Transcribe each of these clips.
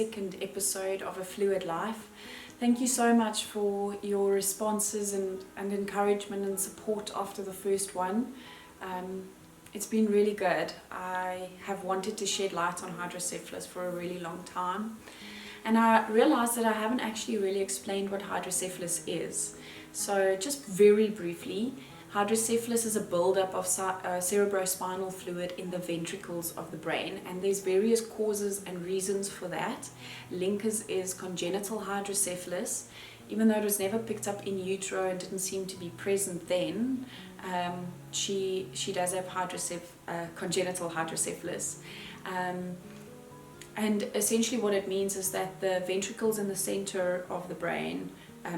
second episode of A Fluid Life. Thank you so much for your responses and encouragement and support after the first one. It's been really good. I have wanted to shed light on hydrocephalus for a really long time. And I realized that I haven't actually really explained what hydrocephalus is. So just very briefly, hydrocephalus is a buildup of cerebrospinal fluid in the ventricles of the brain, and there's various causes and reasons for that. Lingers is congenital hydrocephalus. Even though it was never picked up in utero and didn't seem to be present then, she does have congenital hydrocephalus. And essentially what it means is that the ventricles in the center of the brain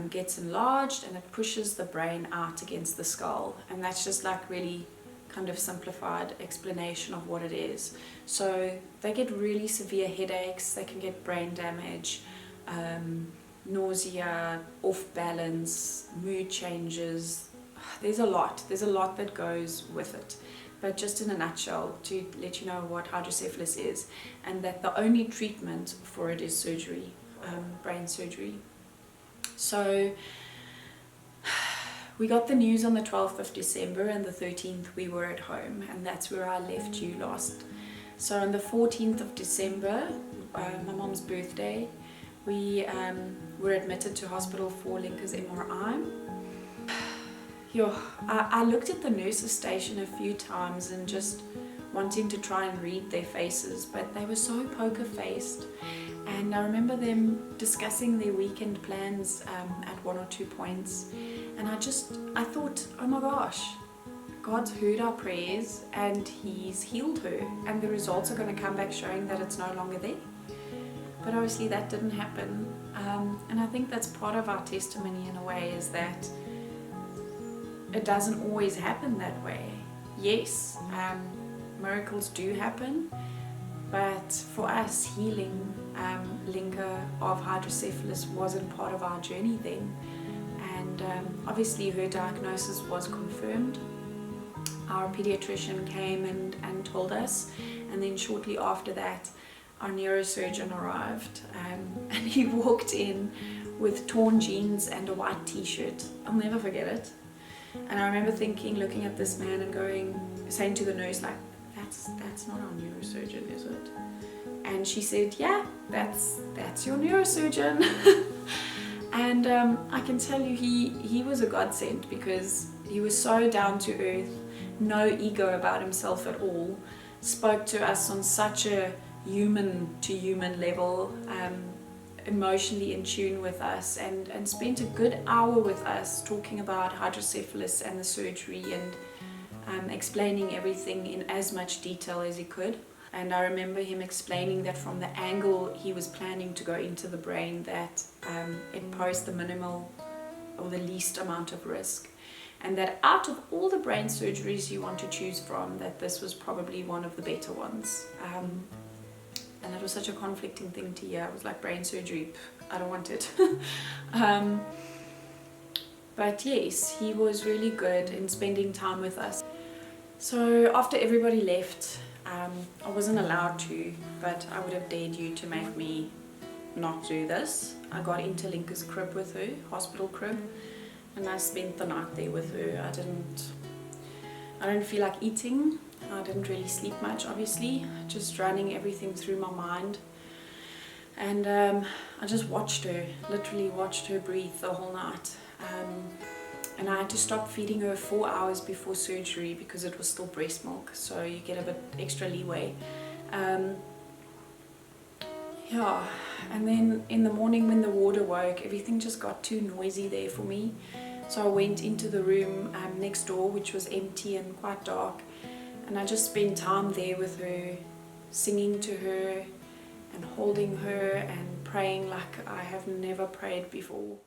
gets enlarged, and it pushes the brain out against the skull. And that's just like really kind of simplified explanation of what it is. So they get really severe headaches, they can get brain damage, nausea, off balance, mood changes. There's a lot that goes with it. But just in a nutshell, to let you know what hydrocephalus is, and that the only treatment for it is surgery, brain surgery. So we got the news on the 12th of December, and the 13th we were at home, and that's where I left you last. So on the 14th of December, my mom's birthday, we were admitted to hospital for Lincoln's MRI. I looked at the nurses' station a few times and just wanting to try and read their faces, but they were so poker-faced. And I remember them discussing their weekend plans at one or two points, and I thought, oh my gosh, God's heard our prayers and He's healed her, and the results are going to come back showing that it's no longer there. But obviously that didn't happen, and I think that's part of our testimony in a way, is that it doesn't always happen that way. Yes, miracles do happen, but for us, healing linger of hydrocephalus wasn't part of our journey then. And obviously her diagnosis was confirmed. Our pediatrician came and told us, and then shortly after that our neurosurgeon arrived, and he walked in with torn jeans and a white t-shirt. I'll never forget it. And I remember looking at this man and saying to the nurse, like, that's not our neurosurgeon, is it? And she said, yeah, that's your neurosurgeon. And I can tell you, he was a godsend, because he was so down to earth, no ego about himself at all, spoke to us on such a human to human level, emotionally in tune with us, and spent a good hour with us talking about hydrocephalus and the surgery, and explaining everything in as much detail as he could. And I remember him explaining that from the angle he was planning to go into the brain, that it posed the minimal or the least amount of risk, and that out of all the brain surgeries you want to choose from, that this was probably one of the better ones. And it was such a conflicting thing to hear. I was like, brain surgery, I don't want it. But yes, he was really good in spending time with us. So after everybody left, I wasn't allowed to, but I would have dared you to make me not do this. I got into Linker's crib with her, hospital crib, and I spent the night there with her. I didn't feel like eating. I didn't really sleep much, obviously, just running everything through my mind. And I just watched her, literally watched her breathe the whole night. And I had to stop feeding her 4 hours before surgery because it was still breast milk, so you get a bit extra leeway. Yeah, and then in the morning when the ward awoke, everything just got too noisy there for me. So I went into the room next door, which was empty and quite dark, and I just spent time there with her, singing to her and holding her and praying like I have never prayed before.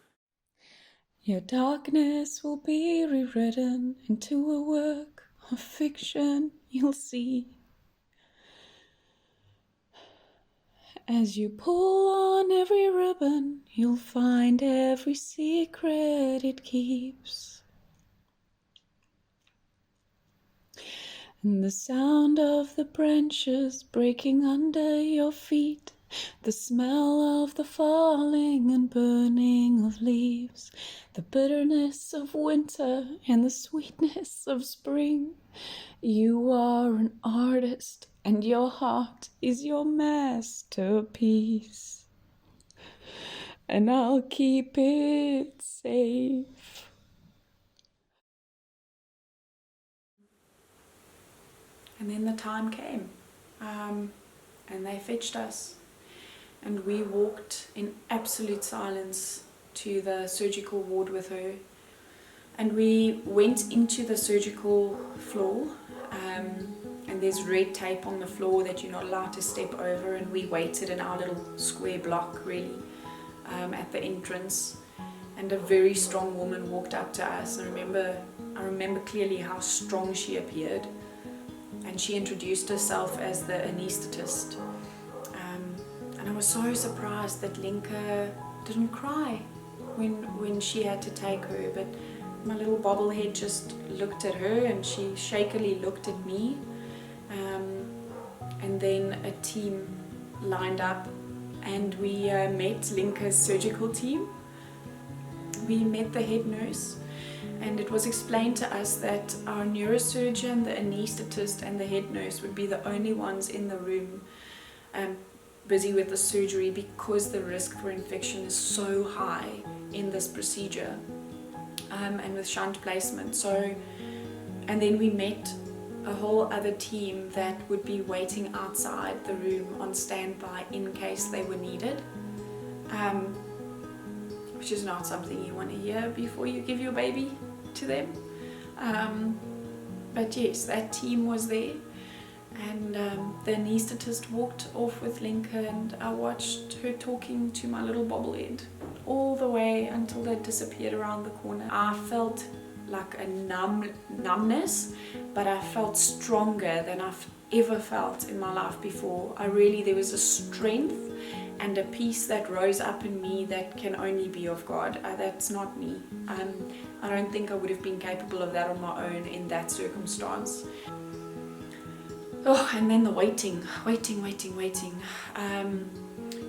Your darkness will be rewritten into a work of fiction, you'll see. As you pull on every ribbon, you'll find every secret it keeps. And the sound of the branches breaking under your feet The smell of the falling and burning of leaves, the bitterness of winter and the sweetness of spring. You are an artist and your heart is your masterpiece. And I'll keep it safe. And then the time came, and they fetched us. And we walked in absolute silence to the surgical ward with her. And we went into the surgical floor, and there's red tape on the floor that you're not allowed to step over. And we waited in our little square block, really, at the entrance. And a very strong woman walked up to us. And I remember clearly how strong she appeared. And she introduced herself as the anaesthetist. And I was so surprised that Linka didn't cry when she had to take her, but my little bobblehead just looked at her and she shakily looked at me. And then a team lined up and we met Linka's surgical team. We met the head nurse, and it was explained to us that our neurosurgeon, the anaesthetist and the head nurse would be the only ones in the room busy with the surgery, because the risk for infection is so high in this procedure, and with shunt placement. So, and then we met a whole other team that would be waiting outside the room on standby in case they were needed, which is not something you want to hear before you give your baby to them. But yes, that team was there. And the anaesthetist walked off with Linka, and I watched her talking to my little bobblehead all the way until they disappeared around the corner. I felt like a numbness, but I felt stronger than I've ever felt in my life before. There was a strength and a peace that rose up in me that can only be of God. That's not me. I don't think I would have been capable of that on my own in that circumstance. Oh, and then the waiting.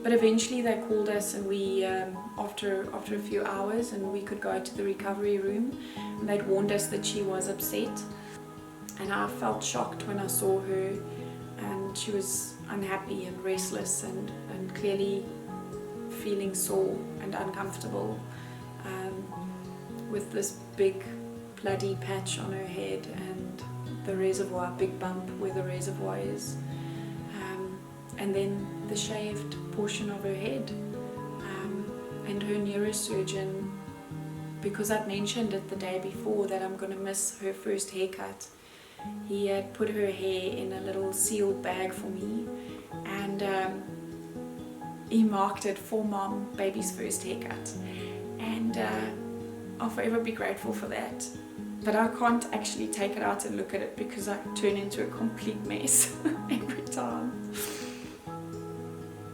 But eventually they called us, and we, after a few hours, and we could go to the recovery room, and they'd warned us that she was upset. And I felt shocked when I saw her, and she was unhappy and restless and clearly feeling sore and uncomfortable, with this big bloody patch on her head and the reservoir, big bump where the reservoir is, and then the shaved portion of her head. And her neurosurgeon, because I'd mentioned it the day before that I'm going to miss her first haircut, he had put her hair in a little sealed bag for me, and he marked it for Mom, baby's first haircut. And I'll forever be grateful for that. But I can't actually take it out and look at it because I turn into a complete mess every time.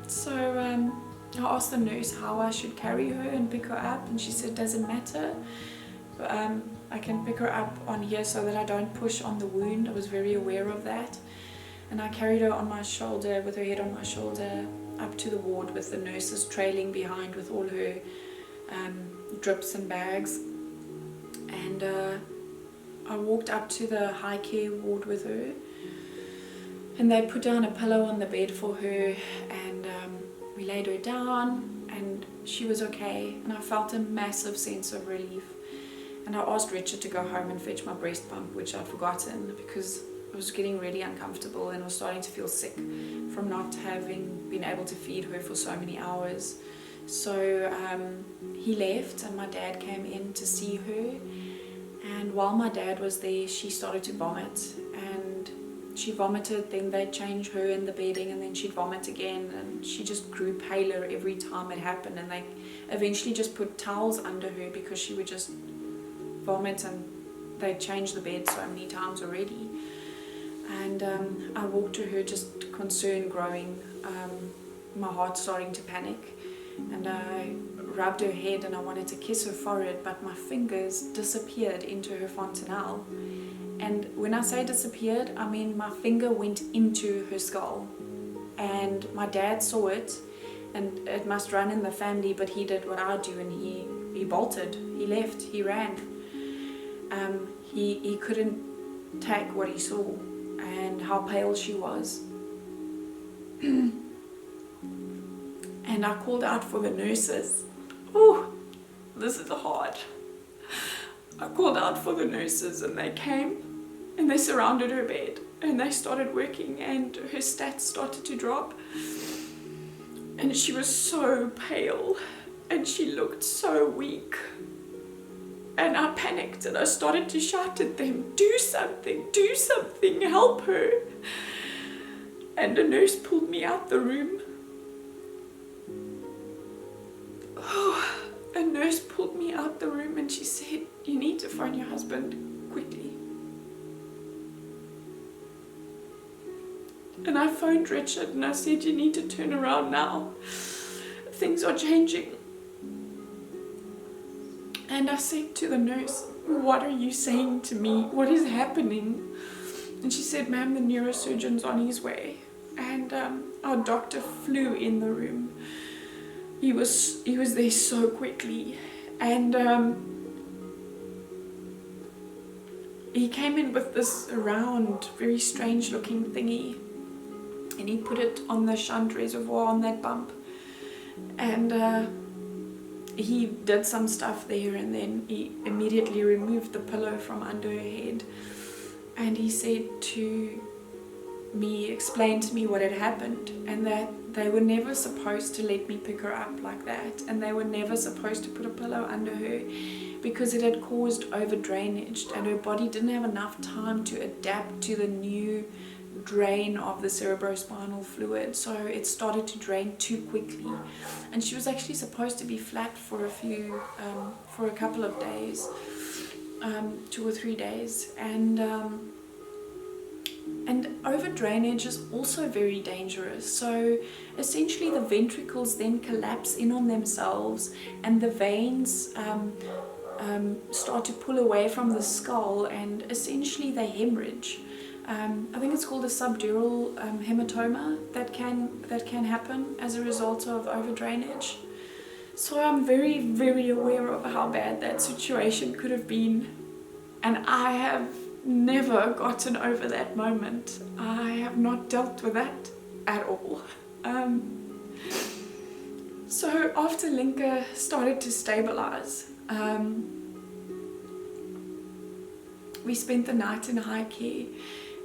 So I asked the nurse how I should carry her and pick her up, and she said, doesn't matter. I can pick her up on here so that I don't push on the wound. I was very aware of that. And I carried her on my shoulder, with her head on my shoulder, up to the ward with the nurses trailing behind with all her drips and bags. And I walked up to the high care ward with her, and they put down a pillow on the bed for her, and we laid her down, and she was okay, and I felt a massive sense of relief. And I asked Richard to go home and fetch my breast pump, which I'd forgotten because I was getting really uncomfortable and was starting to feel sick from not having been able to feed her for so many hours. So he left, and my dad came in to see her. And while my dad was there, she started to vomit, and she vomited, then they'd change her in the bedding, and then she'd vomit again, and she just grew paler every time it happened, and they eventually just put towels under her because she would just vomit, and they'd changed the bed so many times already. And I walked to her, just concern growing, my heart starting to panic, and I rubbed her head and I wanted to kiss her forehead, but my fingers disappeared into her fontanelle. And when I say disappeared, I mean my finger went into her skull. and my dad saw it, and it must run in the family, but he did what I do, and he bolted, he left, he ran. He couldn't take what he saw and how pale she was. And I called out for the nurses. Oh, this is hard. I called out for the nurses, and they came and they surrounded her bed and they started working, and her stats started to drop, and she was so pale and she looked so weak. And I panicked and I started to shout at them, do something, help her. And a nurse pulled me out the room. Oh, a nurse pulled me out the room and she said, you need to phone your husband quickly. And I phoned Richard and I said, you need to turn around now. Things are changing. And I said to the nurse, what are you saying to me? What is happening? And she said, ma'am, the neurosurgeon's on his way. And our doctor flew in the room. He was there so quickly. And he came in with this round, very strange looking thingy. And he put it on the shunt reservoir on that bump. And he did some stuff there, and then he immediately removed the pillow from under her head, and he said to me, explained to me what had happened, and that they were never supposed to let me pick her up like that, and they were never supposed to put a pillow under her because it had caused over drainage, and her body didn't have enough time to adapt to the new drain of the cerebrospinal fluid, so it started to drain too quickly, and she was actually supposed to be flat for a couple of days, 2 or 3 days, and over drainage is also very dangerous. So essentially the ventricles then collapse in on themselves, and the veins start to pull away from the skull, and essentially they hemorrhage. I think it's called a subdural hematoma that can happen as a result of overdrainage. So I'm very, very aware of how bad that situation could have been, and I have never gotten over that moment. I have not dealt with that at all. So after Linka started to stabilize, we spent the night in high care.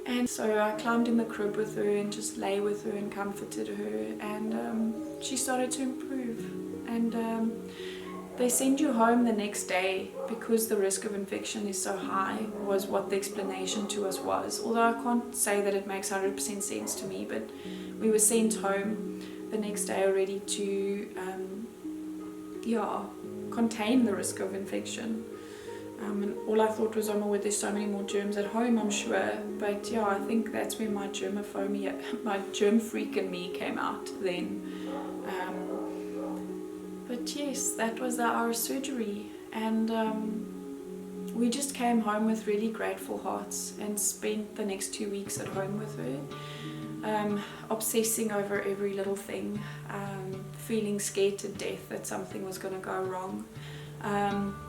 And so I climbed in the crib with her and just lay with her and comforted her, and she started to improve. And they send you home the next day because the risk of infection is so high, was what the explanation to us was. Although I can't say that it makes 100% sense to me, but we were sent home the next day already to contain the risk of infection. And all I thought was, oh my word, there's so many more germs at home, I'm sure. But yeah, I think that's where my germophobia, my germ freak in me came out then. But yes, that was our surgery. And we just came home with really grateful hearts and spent the next 2 weeks at home with her, obsessing over every little thing, feeling scared to death that something was going to go wrong.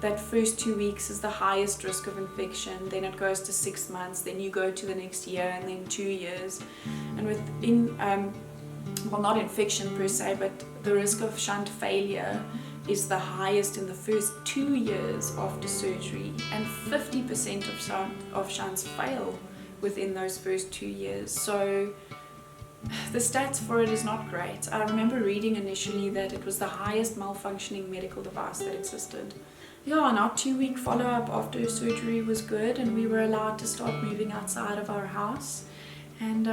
That first 2 weeks is the highest risk of infection, then it goes to 6 months, then you go to the next year, and then 2 years. And within, well, not infection per se, but the risk of shunt failure is the highest in the first 2 years after surgery, and 50% of shunts fail within those first 2 years. So the stats for it is not great. I remember reading initially that it was the highest malfunctioning medical device that existed. Yeah, and our 2-week follow-up after surgery was good, and we were allowed to start moving outside of our house, and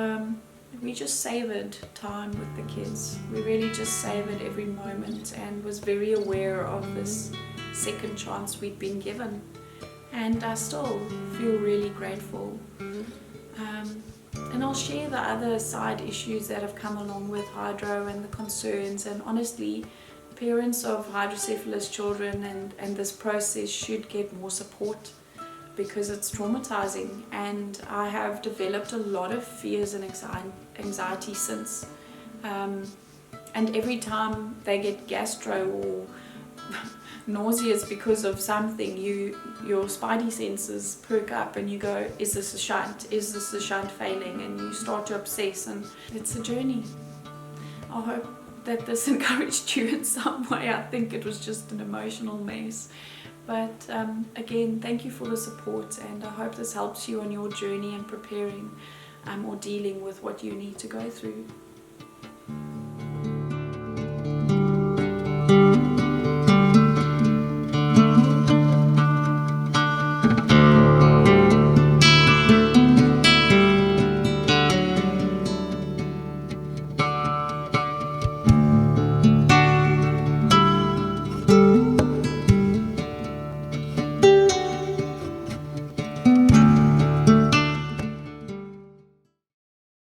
we just savored time with the kids. We really just savored every moment and was very aware of this second chance we'd been given, and I still feel really grateful. And I'll share the other side issues that have come along with hydro and the concerns, and honestly, parents of hydrocephalus children and this process should get more support because it's traumatizing, and I have developed a lot of fears and anxiety since, And every time they get gastro or nauseous because of something, your spidey senses perk up and you go, is this a shunt? Is this a shunt failing? And you start to obsess, and it's a journey. I hope that this encouraged you in some way. I think it was just an emotional mess. But again, thank you for the support, and I hope this helps you on your journey and preparing or dealing with what you need to go through.